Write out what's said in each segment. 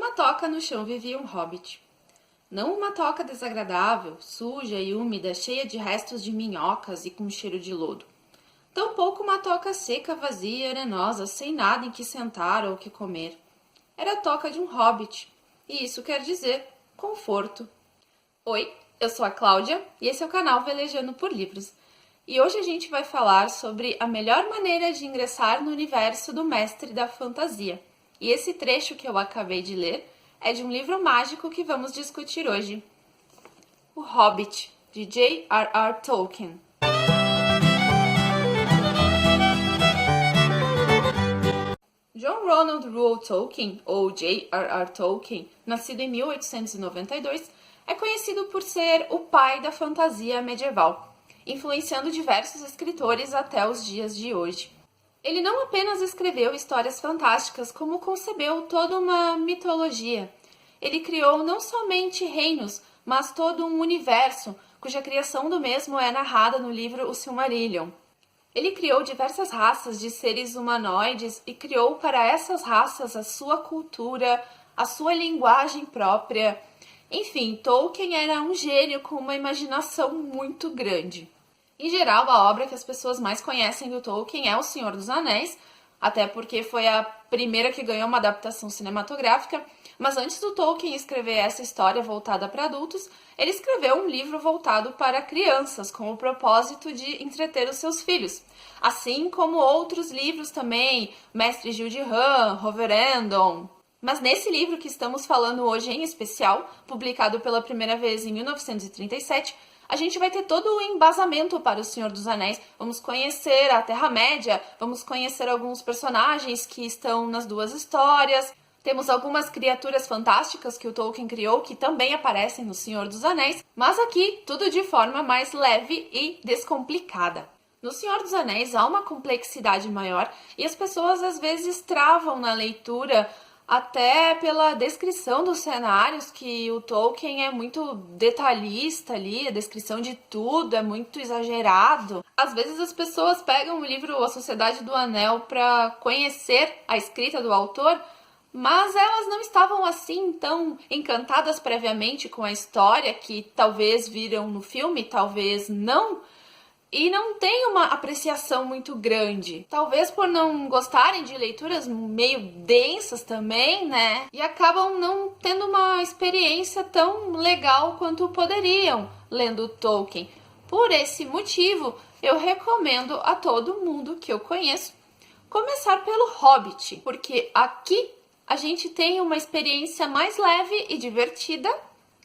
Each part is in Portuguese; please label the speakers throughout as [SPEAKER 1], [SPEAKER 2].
[SPEAKER 1] Numa toca no chão vivia um hobbit. Não uma toca desagradável, suja e úmida, cheia de restos de minhocas e com cheiro de lodo. Tampouco uma toca seca, vazia e arenosa, sem nada em que sentar ou que comer. Era a toca de um hobbit, e isso quer dizer conforto. Oi, eu sou a Cláudia e esse é o canal Velejando por Livros. E hoje a gente vai falar sobre a melhor maneira de ingressar no universo do mestre da fantasia. E esse trecho que eu acabei de ler é de um livro mágico que vamos discutir hoje. O Hobbit, de J.R.R. Tolkien. John Ronald Reuel Tolkien, ou J.R.R. Tolkien, nascido em 1892, é conhecido por ser o pai da fantasia medieval, influenciando diversos escritores até os dias de hoje. Ele não apenas escreveu histórias fantásticas, como concebeu toda uma mitologia. Ele criou não somente reinos, mas todo um universo, cuja criação do mesmo é narrada no livro O Silmarillion. Ele criou diversas raças de seres humanoides e criou para essas raças a sua cultura, a sua linguagem própria. Enfim, Tolkien era um gênio com uma imaginação muito grande. Em geral, a obra que as pessoas mais conhecem do Tolkien é O Senhor dos Anéis, até porque foi a primeira que ganhou uma adaptação cinematográfica, mas antes do Tolkien escrever essa história voltada para adultos, ele escreveu um livro voltado para crianças, com o propósito de entreter os seus filhos. Assim como outros livros também, Mestre Gil de Rã, Roverandom. Mas nesse livro que estamos falando hoje em especial, publicado pela primeira vez em 1937, a gente vai ter todo o embasamento para O Senhor dos Anéis. Vamos conhecer a Terra-média, vamos conhecer alguns personagens que estão nas duas histórias. Temos algumas criaturas fantásticas que o Tolkien criou que também aparecem no Senhor dos Anéis, mas aqui tudo de forma mais leve e descomplicada. No Senhor dos Anéis há uma complexidade maior e as pessoas às vezes travam na leitura até pela descrição dos cenários, que o Tolkien é muito detalhista ali, a descrição de tudo é muito exagerado. Às vezes as pessoas pegam o livro A Sociedade do Anel para conhecer a escrita do autor, mas elas não estavam assim tão encantadas previamente com a história, que talvez viram no filme, talvez não, e não tem uma apreciação muito grande. Talvez por não gostarem de leituras meio densas também, né? E acabam não tendo uma experiência tão legal quanto poderiam lendo Tolkien. Por esse motivo, eu recomendo a todo mundo que eu conheço começar pelo Hobbit, porque aqui a gente tem uma experiência mais leve e divertida,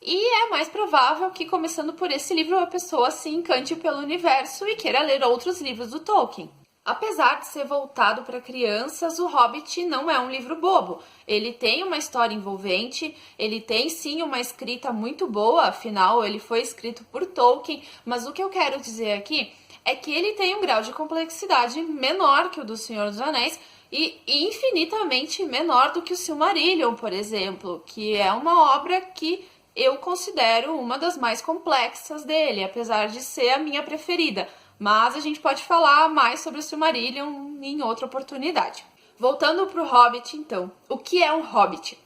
[SPEAKER 1] e é mais provável que, começando por esse livro, a pessoa se encante pelo universo e queira ler outros livros do Tolkien. Apesar de ser voltado para crianças, o Hobbit não é um livro bobo. Ele tem uma história envolvente, ele tem sim uma escrita muito boa, afinal ele foi escrito por Tolkien, mas o que eu quero dizer aqui é que ele tem um grau de complexidade menor que o do Senhor dos Anéis, e infinitamente menor do que o Silmarillion, por exemplo, que é uma obra que eu considero uma das mais complexas dele, apesar de ser a minha preferida. Mas a gente pode falar mais sobre o Silmarillion em outra oportunidade. Voltando para o Hobbit, então. O que é um Hobbit?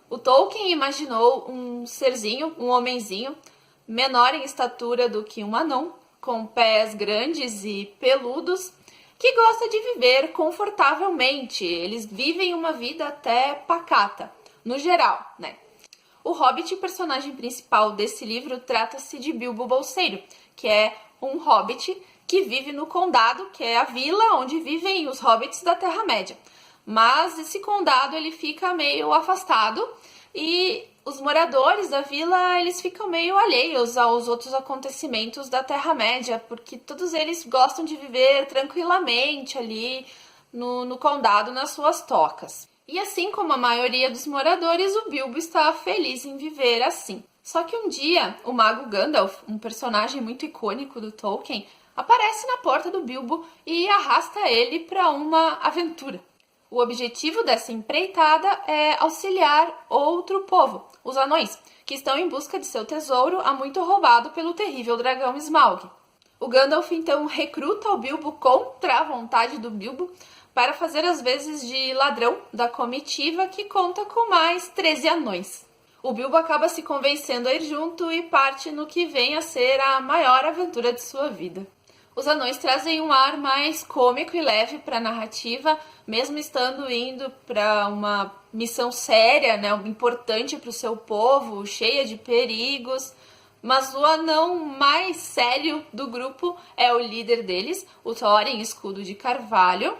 [SPEAKER 1] O Tolkien imaginou um serzinho, um homenzinho, menor em estatura do que um anão, com pés grandes e peludos, que gosta de viver confortavelmente. Eles vivem uma vida até pacata, no geral, né? O Hobbit, personagem principal desse livro, trata-se de Bilbo Bolseiro, que é um hobbit que vive no condado, que é a vila onde vivem os hobbits da Terra-média. Mas esse condado ele fica meio afastado e os moradores da vila eles ficam meio alheios aos outros acontecimentos da Terra-média, porque todos eles gostam de viver tranquilamente ali no condado, nas suas tocas. E assim como a maioria dos moradores, o Bilbo está feliz em viver assim. Só que um dia, o mago Gandalf, um personagem muito icônico do Tolkien, aparece na porta do Bilbo e arrasta ele para uma aventura. O objetivo dessa empreitada é auxiliar outro povo, os anões, que estão em busca de seu tesouro há muito roubado pelo terrível dragão Smaug. O Gandalf então recruta o Bilbo contra a vontade do Bilbo para fazer as vezes de ladrão da comitiva que conta com mais 13 anões. O Bilbo acaba se convencendo a ir junto e parte no que vem a ser a maior aventura de sua vida. Os anões trazem um ar mais cômico e leve para a narrativa, mesmo estando indo para uma missão séria, né, importante para o seu povo, cheia de perigos. Mas o anão mais sério do grupo é o líder deles, o Thorin Escudo de Carvalho,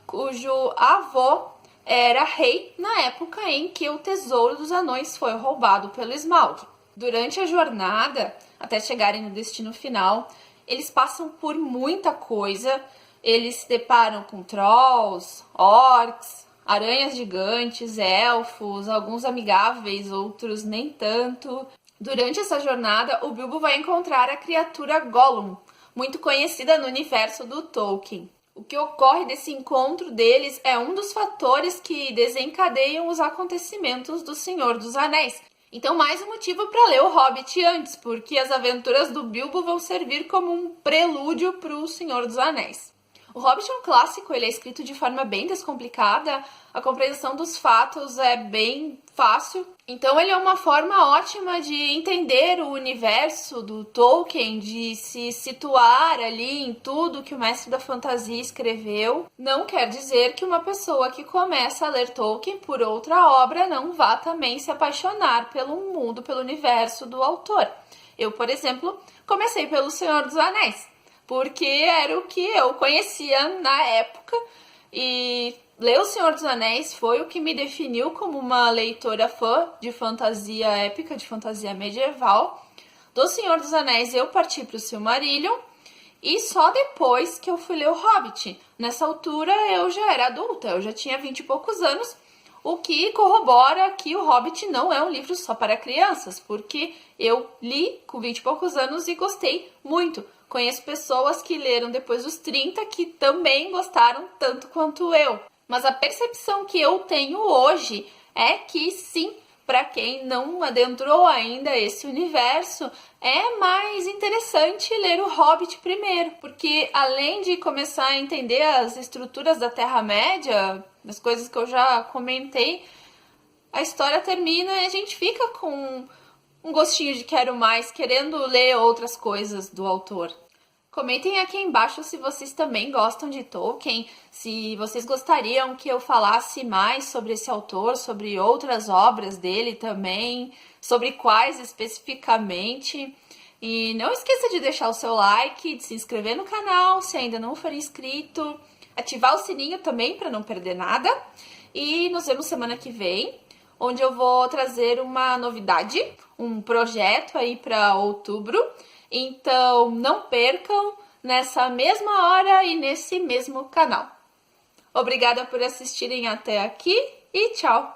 [SPEAKER 1] cujo avô era rei na época em que o tesouro dos anões foi roubado pelo Smaug. Durante a jornada, até chegarem no destino final, eles passam por muita coisa. Eles se deparam com trolls, orcs, aranhas gigantes, elfos, alguns amigáveis, outros nem tanto. Durante essa jornada, o Bilbo vai encontrar a criatura Gollum, muito conhecida no universo do Tolkien. O que ocorre desse encontro deles é um dos fatores que desencadeiam os acontecimentos do Senhor dos Anéis. Então, mais um motivo para ler o Hobbit antes, porque as aventuras do Bilbo vão servir como um prelúdio para o Senhor dos Anéis. O Hobbit é um clássico, ele é escrito de forma bem descomplicada, a compreensão dos fatos é bem fácil. Então ele é uma forma ótima de entender o universo do Tolkien, de se situar ali em tudo que o mestre da fantasia escreveu. Não quer dizer que uma pessoa que começa a ler Tolkien por outra obra não vá também se apaixonar pelo mundo, pelo universo do autor. Eu, por exemplo, comecei pelo Senhor dos Anéis, porque era o que eu conhecia na época, e ler O Senhor dos Anéis foi o que me definiu como uma leitora fã de fantasia épica, de fantasia medieval. Do Senhor dos Anéis eu parti para o Silmarillion, e só depois que eu fui ler o Hobbit. Nessa altura eu já era adulta, eu já tinha 20 e poucos anos, o que corrobora que o Hobbit não é um livro só para crianças, porque eu li com 20 e poucos anos e gostei muito. Conheço pessoas que leram depois dos 30 que também gostaram tanto quanto eu. Mas a percepção que eu tenho hoje é que sim, para quem não adentrou ainda esse universo, é mais interessante ler o Hobbit primeiro, porque além de começar a entender as estruturas da Terra-média, as coisas que eu já comentei, a história termina e a gente fica com um gostinho de quero mais, querendo ler outras coisas do autor. Comentem aqui embaixo se vocês também gostam de Tolkien, se vocês gostariam que eu falasse mais sobre esse autor, sobre outras obras dele também, sobre quais especificamente. E não esqueça de deixar o seu like, de se inscrever no canal se ainda não for inscrito, ativar o sininho também para não perder nada. E nos vemos semana que vem, onde eu vou trazer uma novidade, um projeto aí para outubro. Então, não percam nessa mesma hora e nesse mesmo canal. Obrigada por assistirem até aqui e tchau!